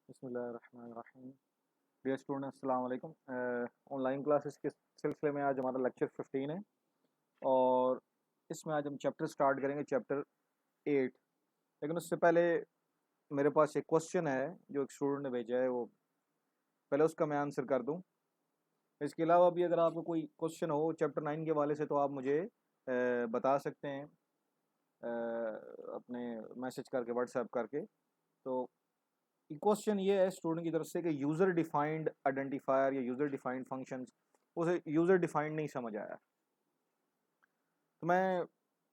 बिस्मिल्लाहिर्रहमानिर्रहीम। Dear student अस्सलाम वालेकुम। ऑनलाइन क्लासेस के सिलसिले में आज हमारा लेक्चर 15 है और इसमें आज हम चैप्टर स्टार्ट करेंगे, चैप्टर 8। लेकिन उससे पहले मेरे पास एक क्वेश्चन है जो एक स्टूडेंट ने भेजा है, वो पहले उसका मैं आंसर कर दूं। इसके अलावा भी अगर आपको कोई क्वेश्चन हो चैप्टर 9 के वाले से तो आप मुझे बता सकते हैं, अपने मैसेज करके, व्हाट्सएप करके। तो क्वेश्चन ये है स्टूडेंट की तरफ से कि यूज़र डिफाइंड आइडेंटिफायर या यूज़र डिफाइंड फंक्शंस, उसे यूज़र डिफाइंड नहीं समझ आया। तो मैं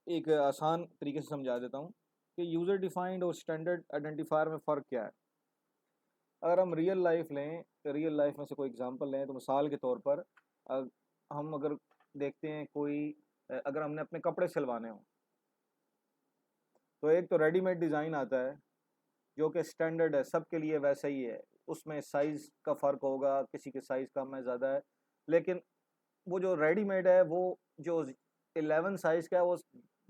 एक आसान तरीके से समझा देता हूँ कि यूज़र डिफाइंड और स्टैंडर्ड आइडेंटिफायर में फ़र्क क्या है। अगर हम रियल लाइफ लें, रियल लाइफ में से कोई एग्जांपल लें, तो मिसाल के तौर पर हम अगर देखते हैं कोई, अगर हमने अपने कपड़े सिलवाने हों तो एक तो रेडीमेड डिज़ाइन आता है जो कि स्टैंडर्ड है, सबके लिए वैसा ही है। उसमें साइज़ का फ़र्क होगा, किसी के साइज़ कम है, ज़्यादा है। लेकिन वो जो रेडीमेड है, वो जो 11 साइज़ का है, वो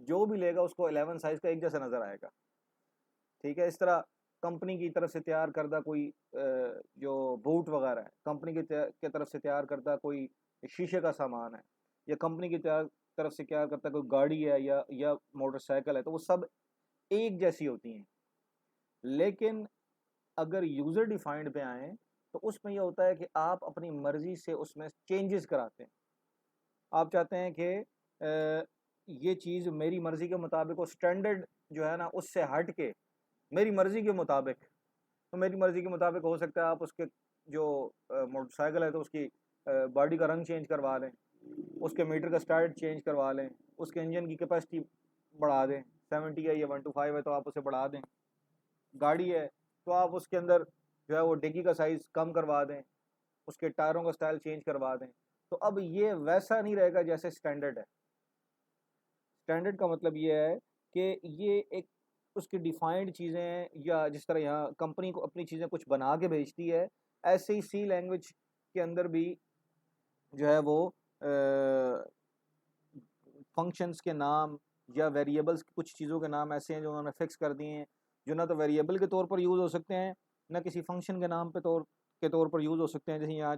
जो भी लेगा उसको 11 साइज़ का एक जैसा नज़र आएगा। ठीक है। इस तरह कंपनी की तरफ से तैयार करदा कोई जो बूट वगैरह है, कंपनी की तरफ से तैयार करदा कोई शीशे का सामान है, या कंपनी की तरफ से तैयार करता कोई गाड़ी है या मोटरसाइकिल है, तो वो सब एक जैसी होती हैं। लेकिन अगर यूज़र डिफाइंड पे आएँ तो उसमें ये होता है कि आप अपनी मर्ज़ी से उसमें चेंजेस कराते हैं। आप चाहते हैं कि ये चीज़ मेरी मर्ज़ी के मुताबिक हो, स्टैंडर्ड जो है ना उससे हट के मेरी मर्ज़ी के मुताबिक। तो मेरी मर्ज़ी के मुताबिक हो सकता है आप उसके जो मोटरसाइकिल है तो उसकी बॉडी का रंग चेंज करवा लें, उसके मीटर का स्टार्ट चेंज करवा लें, उसके इंजन की कैपेसिटी बढ़ा दें। 70 है या 125 है तो आप उसे बढ़ा दें। गाड़ी है तो आप उसके अंदर जो है वो डिग्गी का साइज़ कम करवा दें, उसके टायरों का स्टाइल चेंज करवा दें। तो अब ये वैसा नहीं रहेगा जैसे स्टैंडर्ड है। स्टैंडर्ड का मतलब ये है कि ये एक उसकी डिफाइंड चीज़ें हैं, या जिस तरह यहाँ कंपनी को अपनी चीज़ें कुछ बना के भेजती है, ऐसे ही सी लैंग्वेज के अंदर भी जो है वो फंक्शंस के नाम या वेरिएबल्स कुछ चीज़ों के नाम ऐसे हैं जो उन्होंने फिक्स कर दिए हैं, जो ना तो वेरिएबल के तौर पर यूज़ हो सकते हैं, ना किसी फंक्शन के नाम के तौर पर यूज़ हो सकते हैं। जैसे यहाँ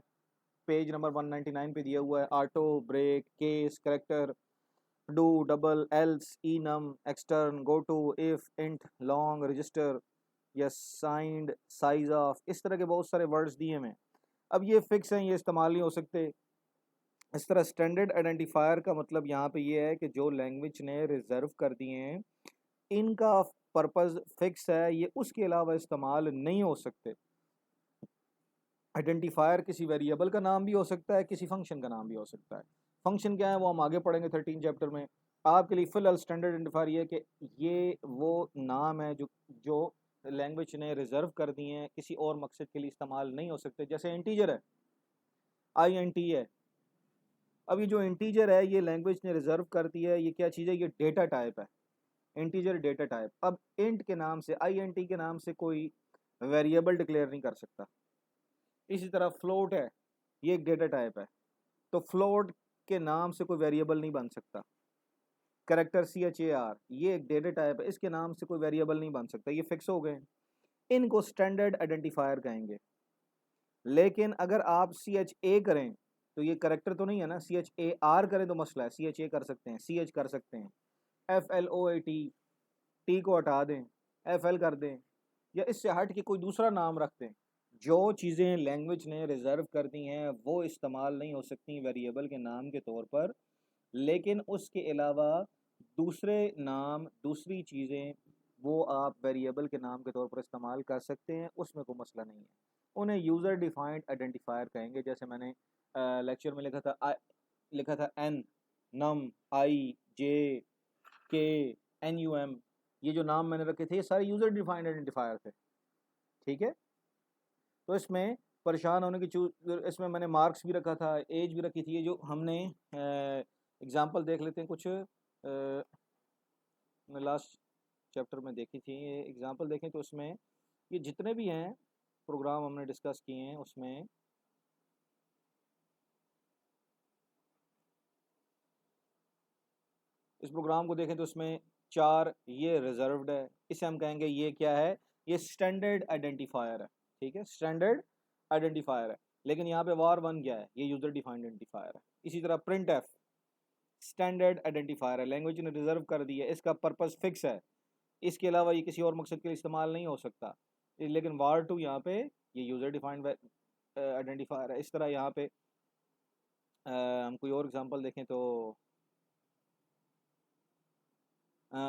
पेज नंबर 199 पे दिया हुआ है, auto, break, case, character, do, double, else, enum, extern, go to, if, int, long, register या साइंड, साइज ऑफ, इस तरह के बहुत सारे वर्ड्स दिए हुए हैं। अब ये फिक्स हैं, ये इस्तेमाल नहीं हो सकते। इस तरह स्टैंडर्ड आइडेंटिफायर का मतलब यहाँ पे ये है कि जो लैंग्वेज ने रिजर्व कर दिए हैं, इनका पर्पस फिक्स है, ये उसके अलावा इस्तेमाल नहीं हो सकते। आइडेंटिफायर किसी वेरिएबल का नाम भी हो सकता है, किसी फंक्शन का नाम भी हो सकता है। फंक्शन क्या है वो हम आगे पढ़ेंगे 13 चैप्टर में। आपके लिए फिलहाल स्टैंडर्ड आइडेंटिफायर ये है कि ये वो नाम है जो जो लैंग्वेज ने रिजर्व कर दिए हैं, किसी और मकसद के लिए इस्तेमाल नहीं हो सकते। जैसे इंटीजर है, INT है। अब ये जो इंटीजर है ये लैंग्वेज ने रिजर्व कर दी है, ये क्या चीज़ है, ये डेटा टाइप है। Integer data type. अब इंट के नाम से, INT के नाम से कोई वेरिएबल डिक्लेयर नहीं कर सकता। इसी तरह फ्लोट है, ये एक डेटा टाइप है, तो फ्लोट के नाम से कोई वेरिएबल नहीं बन सकता। करेक्टर CHAR, ये एक डेटा टाइप है, इसके नाम से कोई वेरिएबल नहीं बन सकता। ये फिक्स हो गए, इनको स्टैंडर्ड आइडेंटिफायर कहेंगे। लेकिन अगर आप CHA करें तो ये करेक्टर तो नहीं है ना, CHAR करें तो मसला है। CHA कर सकते हैं, CH कर सकते हैं, FLOAT, T को हटा दें, FL कर दें, या इससे हट के कोई दूसरा नाम रख दें। जो चीज़ें लैंग्वेज ने रिजर्व कर दी हैं वो इस्तेमाल नहीं हो सकती वेरिएबल के नाम के तौर पर, लेकिन उसके अलावा दूसरे नाम, दूसरी चीज़ें वो आप वेरिएबल के नाम के तौर पर इस्तेमाल कर सकते हैं, उसमें कोई मसला नहीं है। उन्हें यूज़र डिफाइंड आइडेंटिफायर कहेंगे। जैसे मैंने लेक्चर में लिखा था N, num, I, J, K, NUM, ये जो नाम मैंने रखे थे ये सारे यूज़र डिफाइंड आइडेंटिफायर थे। ठीक है। तो इसमें परेशान होने की इसमें मैंने मार्क्स भी रखा था, एज भी रखी थी। ये जो हमने एग्जांपल देख लेते हैं कुछ, मैं लास्ट चैप्टर में देखी थी, ये एग्जांपल देखें तो उसमें ये जितने भी हैं प्रोग्राम हमने डिस्कस किए हैं, उसमें इस प्रोग्राम को देखें तो उसमें 4 ये रिजर्व्ड है, इसे हम कहेंगे ये क्या है, ये स्टैंडर्ड आइडेंटिफायर है। ठीक है, स्टैंडर्ड आइडेंटिफायर है। लेकिन यहाँ पे var1 क्या है, ये यूजर डिफाइंड आइडेंटिफायर है। इसी तरह प्रिंट एफ स्टैंडर्ड आइडेंटिफायर है, लैंग्वेज ने रिजर्व कर दी है, इसका पर्पस फिक्स है, इसके अलावा ये किसी और मकसद के लिए इस्तेमाल नहीं हो सकता। लेकिन var2 यहाँ पे ये यूजर डिफाइंड आइडेंटिफायर है। इस तरह यहाँ पे हम कोई और एग्जांपल देखें तो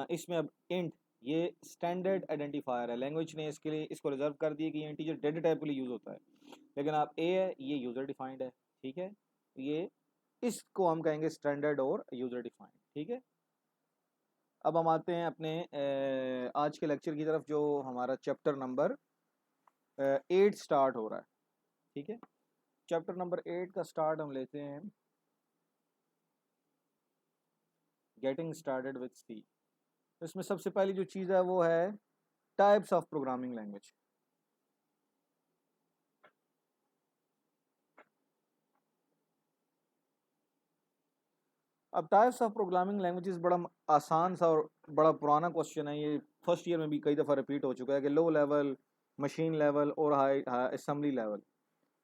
इसमें अब इंट ये स्टैंडर्ड आइडेंटिफायर है, लैंग्वेज ने इसके लिए इसको रिजर्व कर दिया कि ये इंटीजर डेटा टाइप के लिए यूज़ होता है। लेकिन आप ए है, ये यूज़र डिफाइंड है, ठीक है, ये इसको हम कहेंगे स्टैंडर्ड और यूज़र डिफाइंड, ठीक है। अब हम आते हैं अपने आज के लेक्चर की तरफ, जो हमारा चैप्टर नंबर 8 स्टार्ट हो रहा है, ठीक है। चैप्टर नंबर 8 का स्टार्ट हम लेते हैं गेटिंग स्टार्टेड विद सी। इसमें सबसे पहली जो चीज़ है वो है टाइप्स ऑफ प्रोग्रामिंग लैंग्वेज। अब टाइप्स ऑफ प्रोग्रामिंग लैंग्वेजेस बड़ा आसान सा और बड़ा पुराना क्वेश्चन है, ये फर्स्ट ईयर में भी कई दफ़ा रिपीट हो चुका है कि लो लेवल, मशीन लेवल और high assembly level.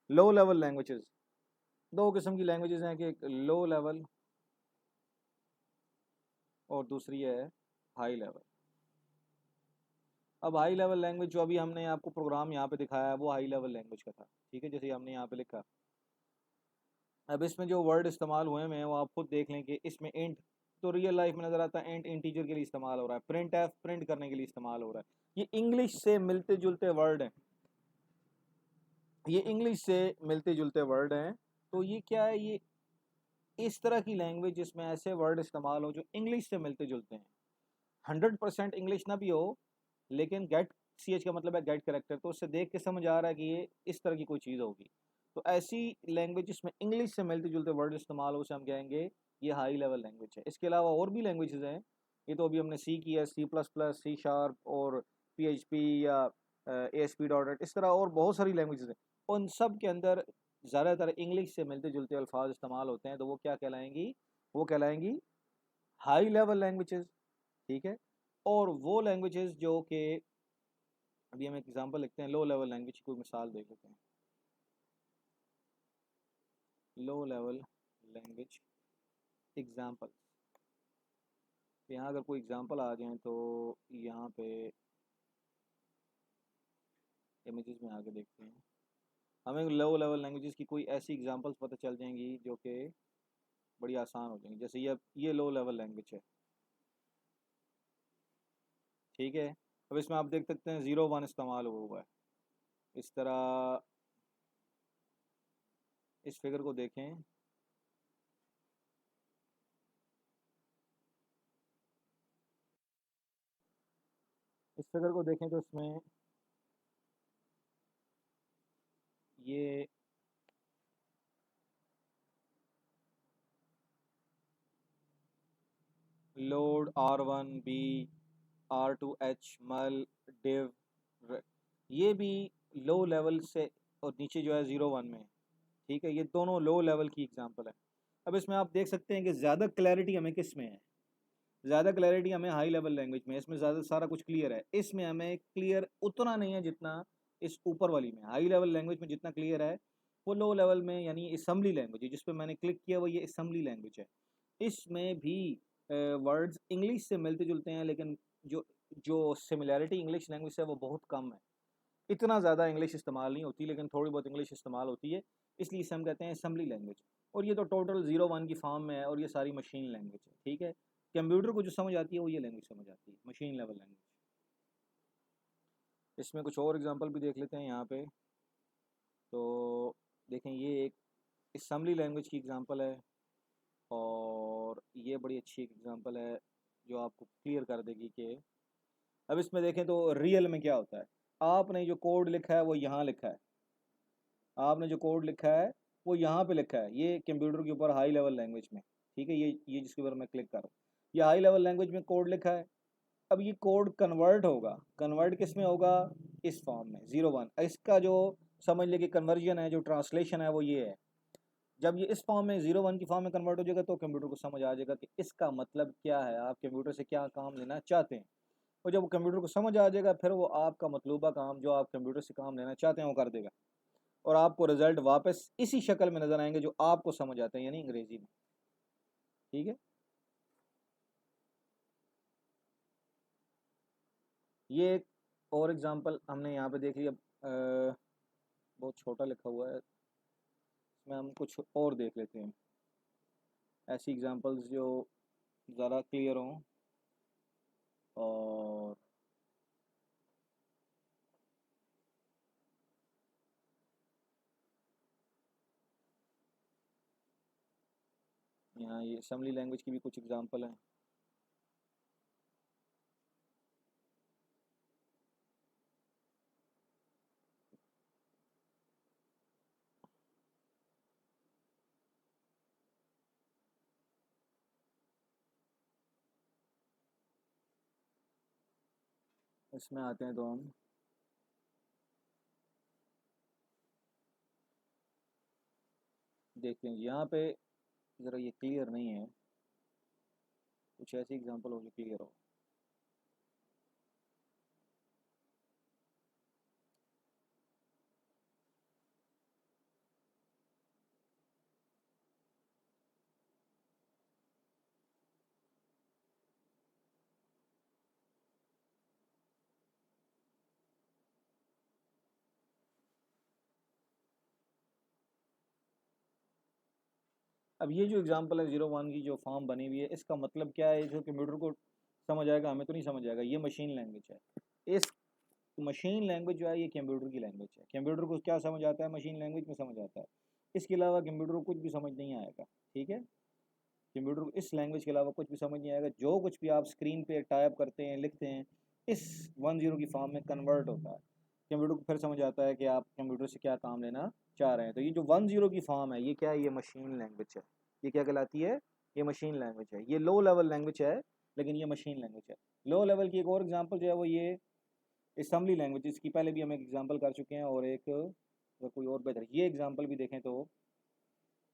Low level languages, दो किस्म की लैंग्वेजेस हैं, कि एक लो लेवल और दूसरी है हाई लेवल। अब हाई लेवल लैंग्वेज जो अभी हमने आपको प्रोग्राम यहाँ पे दिखाया है वो हाई लेवल लैंग्वेज का था, ठीक है, जैसे हमने यहाँ पे लिखा। अब इसमें जो वर्ड इस्तेमाल हुए हैं वो आप खुद देख लें कि इसमें इंट तो रियल लाइफ में नज़र आता है, इंट इंटीजर के लिए इस्तेमाल हो रहा है, प्रिंट एफ प्रिंट करने के लिए इस्तेमाल हो रहा है। ये इंग्लिश से मिलते जुलते वर्ड हैं, ये इंग्लिश से मिलते जुलते वर्ड हैं। तो ये क्या है, ये इस तरह की लैंग्वेज जिसमें ऐसे वर्ड इस्तेमाल हो जो इंग्लिश से मिलते जुलते हैं। 100% इंग्लिश ना भी हो, लेकिन गेट सी एच का मतलब है गेट करेक्टर, तो उससे देख के समझ आ रहा है कि ये इस तरह की कोई चीज़ होगी। तो ऐसी लैंग्वेज जिसमें इंग्लिश से मिलते जुलते वर्ड इस्तेमाल हो उसे हम कहेंगे ये हाई लेवल लैंग्वेज है। इसके अलावा और भी लैंग्वेजेस हैं, ये तो अभी हमने सी की है, C plus plus, C sharp और पी एच पी या A S P dot net, इस तरह और बहुत सारी लैंग्वेजेस हैं। उन सब के अंदर ज़्यादातर इंग्लिश से मिलते जुलते अल्फाज इस्तेमाल होते हैं, तो वो क्या कहलाएंगी, वो कहलाएंगी हाई लेवल लैंग्वेजेस, ठीक है। और वो लैंग्वेजेस जो कि अभी हम एक एग्जांपल लिखते हैं, लो लेवल लैंग्वेज की कोई मिसाल देख लेते हैं। लो लेवल लैंग्वेज एग्जांपल, यहाँ अगर कोई एग्जांपल आ जाए तो यहाँ पे इमेजेस में आके देखते हैं, हमें लो लेवल लैंग्वेजेस की कोई ऐसी एग्जांपल्स पता चल जाएंगी जो कि बड़ी आसान हो जाएंगी। जैसे ये लो लेवल लैंग्वेज है, ठीक है। अब इसमें आप देख सकते हैं 0 1 इस्तेमाल हुआ है। इस तरह इस फिगर को देखें, इस फिगर को देखें तो इसमें ये लोड R1B R2H मल डिव, ये भी लो लेवल से, और नीचे जो है 0 1 में, ठीक है, ये दोनों लो लेवल की एग्जांपल है। अब इसमें आप देख सकते हैं कि ज़्यादा क्लैरिटी हमें किस में है, ज़्यादा क्लैरिटी हमें हाई लेवल लैंग्वेज में, इसमें ज़्यादा सारा कुछ क्लियर है। इसमें हमें क्लियर उतना नहीं है जितना इस ऊपर वाली में। हाई लेवल लैंग्वेज में जितना क्लियर है वो लो लेवल में, यानी असम्बली लैंग्वेज है जिस पर मैंने क्लिक किया वो ये असम्बली लैंग्वेज है। इसमें भी वर्ड्स इंग्लिश से मिलते जुलते हैं, लेकिन जो जो सिमिलैरिटी इंग्लिश लैंग्वेज से है वो बहुत कम है। इतना ज़्यादा इंग्लिश इस्तेमाल नहीं होती, लेकिन थोड़ी बहुत इंग्लिश इस्तेमाल होती है, इसलिए इसे हम कहते हैं असम्बली लैंग्वेज। और ये तो टोटल 0 1 की फॉर्म में है, और ये सारी मशीन लैंग्वेज है, ठीक है। कंप्यूटर को जो समझ आती है वो ये लैंग्वेज समझ आती है, मशीन लेवल लैंग्वेज। इसमें कुछ और एग्जांपल भी देख लेते हैं यहाँ पे। तो देखें, ये एक असम्बली लैंग्वेज की एग्जांपल है, और ये बड़ी अच्छी एक एग्जांपल है जो आपको क्लियर कर देगी कि अब इसमें देखें तो रियल में क्या होता है। आपने जो कोड लिखा है वो यहाँ लिखा है, आपने जो कोड लिखा है वो यहाँ पे लिखा है, ये कंप्यूटर के ऊपर हाई लेवल लैंग्वेज में, ठीक है, ये जिसके ऊपर मैं क्लिक कर रहा हूँ, ये हाई लेवल लैंग्वेज में कोड लिखा है। अब ये कोड कन्वर्ट होगा, कन्वर्ट किस में होगा, इस फॉर्म में 0 1। इसका जो समझ ले कि कन्वर्जन है, जो ट्रांसलेशन है वो ये है। जब ये इस फॉर्म में 0 1 की फॉर्म में कन्वर्ट हो जाएगा तो कंप्यूटर को समझ आ जाएगा कि इसका मतलब क्या है, आप कंप्यूटर से क्या काम लेना चाहते हैं। और जब वो कंप्यूटर को समझ आ जाएगा फिर वो आपका मतलूबा काम जो आप कंप्यूटर से काम लेना चाहते हैं वो कर देगा, और आपको रिजल्ट वापस इसी शक्ल में नज़र आएंगे जो आपको समझ आते हैं, यानी अंग्रेजी में। ठीक है, ये एक और एग्जांपल हमने यहाँ पे देख लिया। बहुत छोटा लिखा हुआ है, इसमें हम कुछ और देख लेते हैं, ऐसी एग्जांपल्स जो ज़रा क्लियर हों। और यहाँ ये असम्बली लैंग्वेज की भी कुछ एग्जांपल हैं। इसमें आते हैं तो हम देखते हैं यहाँ पे ज़रा ये क्लियर नहीं है, कुछ ऐसी एग्जांपल हो जो क्लियर हो। अब ये जो एग्जांपल है 01 की जो फॉर्म बनी हुई है, इसका मतलब क्या है, जो कंप्यूटर को समझ आएगा हमें तो नहीं समझ आएगा, ये मशीन लैंग्वेज है। इस मशीन लैंग्वेज जो है ये कंप्यूटर की लैंग्वेज है। कंप्यूटर को क्या समझ आता है, मशीन लैंग्वेज में समझ आता है, इसके अलावा कंप्यूटर को कुछ भी समझ नहीं आएगा। ठीक है, कंप्यूटर को इस लैंग्वेज के अलावा कुछ भी समझ नहीं आएगा। जो कुछ भी आप स्क्रीन पे टाइप करते हैं, लिखते हैं, इस 10 की फॉर्म में कन्वर्ट होता है। कंप्यूटर को फिर समझ आता है कि आप कंप्यूटर से क्या काम लेना चाह रहे हैं। तो ये जो 10 की फॉर्म है ये क्या है, ये मशीन लैंग्वेज है। ये क्या कहलाती है, ये मशीन लैंग्वेज है। ये लो लेवल लैंग्वेज है लेकिन ये मशीन लैंग्वेज है। लो लेवल की एक और एग्जांपल जो है वो ये असम्बली लैंग्वेज, इसकी पहले भी हम एक एग्जांपल कर चुके हैं, और एक अगर कोई और बेहतर ये एग्जांपल भी देखें तो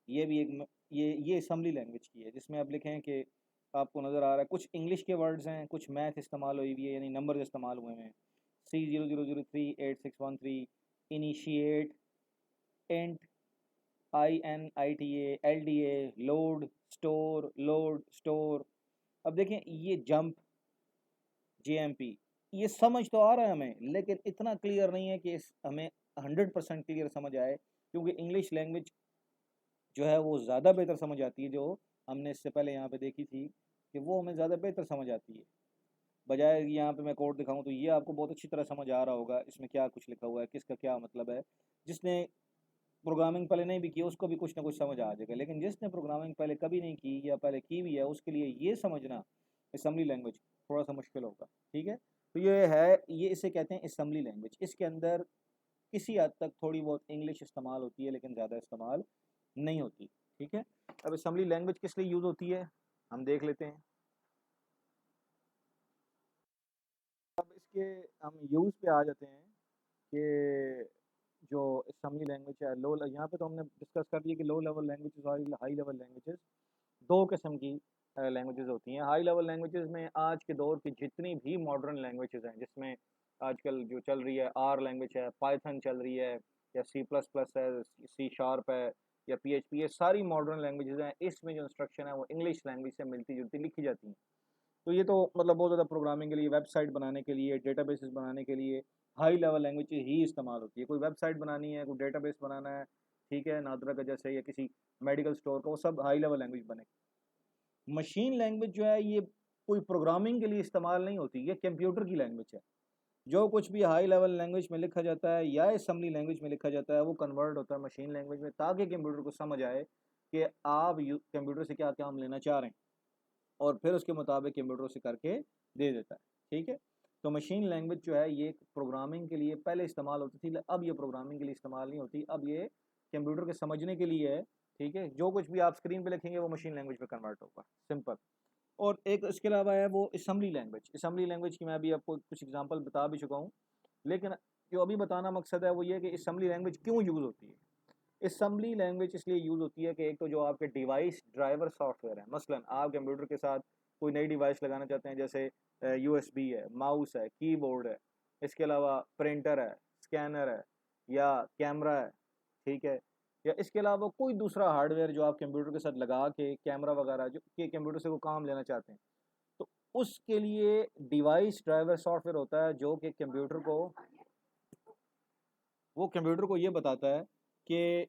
ये भी एक ये असम्बली लैंग्वेज की है, जिसमें आप लिखें कि आपको नज़र आ रहा है कुछ इंग्लिश के वर्ड्स हैं, कुछ मैथ इस्तेमाल हुई हुई है, यानी नंबर इस्तेमाल हुए हैं। C00038613, initiate, int, INITA, LDA, load store. अब देखें ये जंप, JMP, ये समझ तो आ रहा है हमें, लेकिन इतना क्लियर नहीं है कि हमें 100% क्लियर समझ आए, क्योंकि इंग्लिश लैंग्वेज जो है वो ज़्यादा बेहतर समझ आती है, जो हमने इससे पहले यहाँ पे देखी थी कि वो हमें ज़्यादा बेहतर समझ आती है। बजाय यहाँ पे मैं कोड दिखाऊं तो ये आपको बहुत अच्छी तरह समझ आ रहा होगा इसमें क्या कुछ लिखा हुआ है, किसका क्या मतलब है। जिसने प्रोग्रामिंग पहले नहीं भी की उसको भी कुछ ना कुछ समझ आ जाएगा, लेकिन जिसने प्रोग्रामिंग पहले कभी नहीं की या पहले की भी है उसके लिए ये समझना असम्बली लैंग्वेज थोड़ा सा मुश्किल होगा। ठीक है, तो ये है, ये इसे कहते हैं असम्बली लैंग्वेज। इसके अंदर किसी हद तक थोड़ी बहुत इंग्लिश इस्तेमाल होती है लेकिन ज़्यादा इस्तेमाल नहीं होती। ठीक है, अब असम्बली लैंग्वेज किस लिए यूज़ होती है हम देख लेते हैं। अब इसके हम यूज़ पे आ जाते हैं कि जो असम्बली लैंग्वेज है, लो यहाँ पे तो हमने डिस्कस कर दिया कि लो लेवल लैंग्वेजेस और हाई लेवल लैंग्वेजेस, दो किस्म की लैंग्वेजेस होती हैं। हाई लेवल लैंग्वेजेस में आज के दौर की जितनी भी मॉडर्न लैंग्वेजेस हैं, जिसमें आजकल जो चल रही है आर लैंग्वेज है, पाइथन चल रही है, या C++ है, C# है, या PHP, ये सारी मॉडर्न लैंग्वेजेस हैं। इसमें जो इंस्ट्रक्शन है वो इंग्लिश लैंग्वेज से मिलती जुलती लिखी जाती हैं। तो ये तो मतलब बहुत ज़्यादा प्रोग्रामिंग के लिए, वेबसाइट बनाने के लिए, डेटाबेसेस बनाने के लिए हाई लेवल लैंग्वेज ही इस्तेमाल होती है। कोई वेबसाइट बनानी है, कोई डेटाबेस बनाना है, ठीक है, नादरा का जैसे, या किसी मेडिकल स्टोर का, वो सब हाई लेवल लैंग्वेज बने। मशीन लैंग्वेज जो है ये कोई प्रोग्रामिंग के लिए इस्तेमाल नहीं होती, ये कंप्यूटर की लैंग्वेज है। जो कुछ भी हाई लेवल लैंग्वेज में लिखा जाता है या असेंबली लैंग्वेज में लिखा जाता है वो कन्वर्ट होता है मशीन लैंग्वेज में, ताकि कंप्यूटर को समझ आए कि आप कंप्यूटर से क्या काम लेना चाह रहे हैं, और फिर उसके मुताबिक कंप्यूटर से करके दे देता है। ठीक है, तो मशीन लैंग्वेज जो है ये प्रोग्रामिंग के लिए पहले इस्तेमाल होती थी, अब ये प्रोग्रामिंग के लिए इस्तेमाल नहीं होती, अब ये कंप्यूटर के समझने के लिए है। ठीक है, जो कुछ भी आप स्क्रीन पे लिखेंगे वो मशीन लैंग्वेज में कन्वर्ट होगा, सिंपल। और एक इसके अलावा है वो असम्बली लैंग्वेज। असम्बली लैंग्वेज की मैं अभी आपको कुछ एग्जांपल बता भी चुका हूँ, लेकिन जो अभी बताना मकसद है वो ये कि असम्बली लैंग्वेज क्यों यूज़ होती है। असम्बली लैंग्वेज इसलिए यूज़ होती है कि एक तो जो आपके डिवाइस ड्राइवर सॉफ्टवेयर है, मसलन आप कंप्यूटर के साथ कोई नई डिवाइस लगाना चाहते हैं, जैसे USB है, माउस है, कीबोर्ड है, इसके अलावा प्रिंटर है, स्कैनर है या कैमरा है, ठीक है, या इसके अलावा कोई दूसरा हार्डवेयर जो आप कंप्यूटर के साथ लगा के कैमरा वगैरह जो कि कंप्यूटर से वो काम लेना चाहते हैं, तो उसके लिए डिवाइस ड्राइवर सॉफ्टवेयर होता है जो कि कंप्यूटर को ये बताता है कि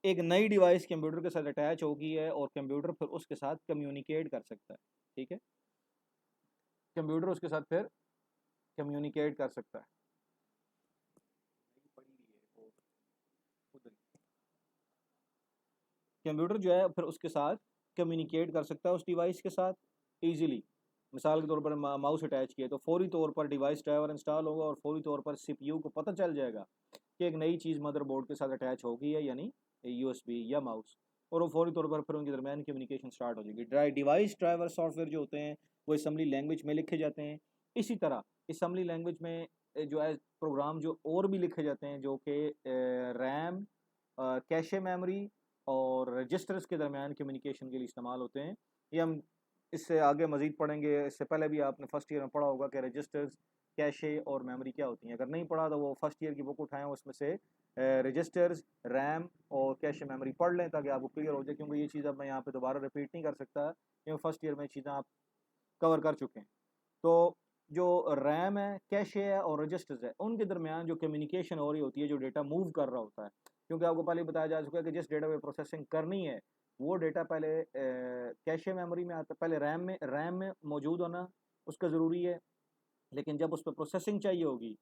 एक नई डिवाइस कंप्यूटर के साथ अटैच होगी है और कंप्यूटर फिर उसके साथ कम्युनिकेट कर सकता है, ठीक है, कंप्यूटर उसके साथ फिर कम्युनिकेट कर सकता है। कंप्यूटर जो है फिर उसके साथ कम्युनिकेट कर सकता है उस डिवाइस के साथ इजीली। मिसाल के तौर पर माउस अटैच किया तो फौरी तौर पर डिवाइस ड्राइवर इंस्टॉल होगा और फौरी तौर पर CPU को पता चल जाएगा कि एक नई चीज़ मदरबोर्ड के साथ अटैच होगी है, यानी USB या माउस, और वो फौरी तौर पर फिर उनके दरमियान कम्युनिकेशन स्टार्ट हो जाएगी। डिवाइस ड्राइवर सॉफ्टवेयर जो होते हैं वो असम्बली लैंग्वेज में लिखे जाते हैं। इसी तरह असम्बली लैंग्वेज में जो है प्रोग्राम जो और भी लिखे जाते हैं जो कि रैम, कैशे मेमोरी और रजिस्टर्स के दरमियान कम्युनिकेशन के लिए इस्तेमाल होते हैं। ये हम इससे आगे मज़ीद पढ़ेंगे। इससे पहले भी आपने फर्स्ट ईयर में पढ़ा होगा कि रजिस्टर्स, कैशे और मेमोरी क्या होती हैं। अगर नहीं पढ़ा तो वो फर्स्ट ईयर की बुक उठाएं, उसमें से रजिस्टर्स, रैम और कैशे मेमोरी पढ़ लें ताकि आपको क्लियर हो जाए, क्योंकि ये चीज़ अब मैं यहाँ पे दोबारा रिपीट नहीं कर सकता क्योंकि फर्स्ट ईयर में चीज़ें आप कवर कर चुके हैं। तो जो रैम है, कैशे है और रजिस्टर्स है, उनके दरमियान जो कम्युनिकेशन हो रही होती है, जो डेटा मूव कर रहा होता है, क्योंकि आपको पहले बताया जा चुका है कि जिस डेटा पे प्रोसेसिंग करनी है वो डेटा पहले कैशे मेमोरी में आता है, पहले रैम में मौजूद होना उसका ज़रूरी है, लेकिन जब उस पर प्रोसेसिंग चाहिए होगी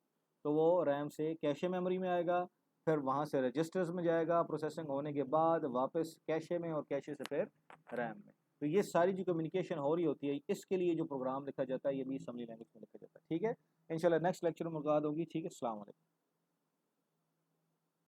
तो वो रैम से कैशे मेमोरी में आएगा, फिर वहाँ से रजिस्टर्स में जाएगा, प्रोसेसिंग होने के बाद वापस कैशे में और कैशे से फिर रैम में। तो ये सारी जो कम्युनिकेशन हो रही होती है, इसके लिए जो प्रोग्राम लिखा जाता है ये भी असेंबली लैंग्वेज में लिखा जाता है, ठीक है। इंशाल्लाह नेक्स्ट लेक्चर में मुलाकात होगी, ठीक है। अस्सलाम वालेकुम।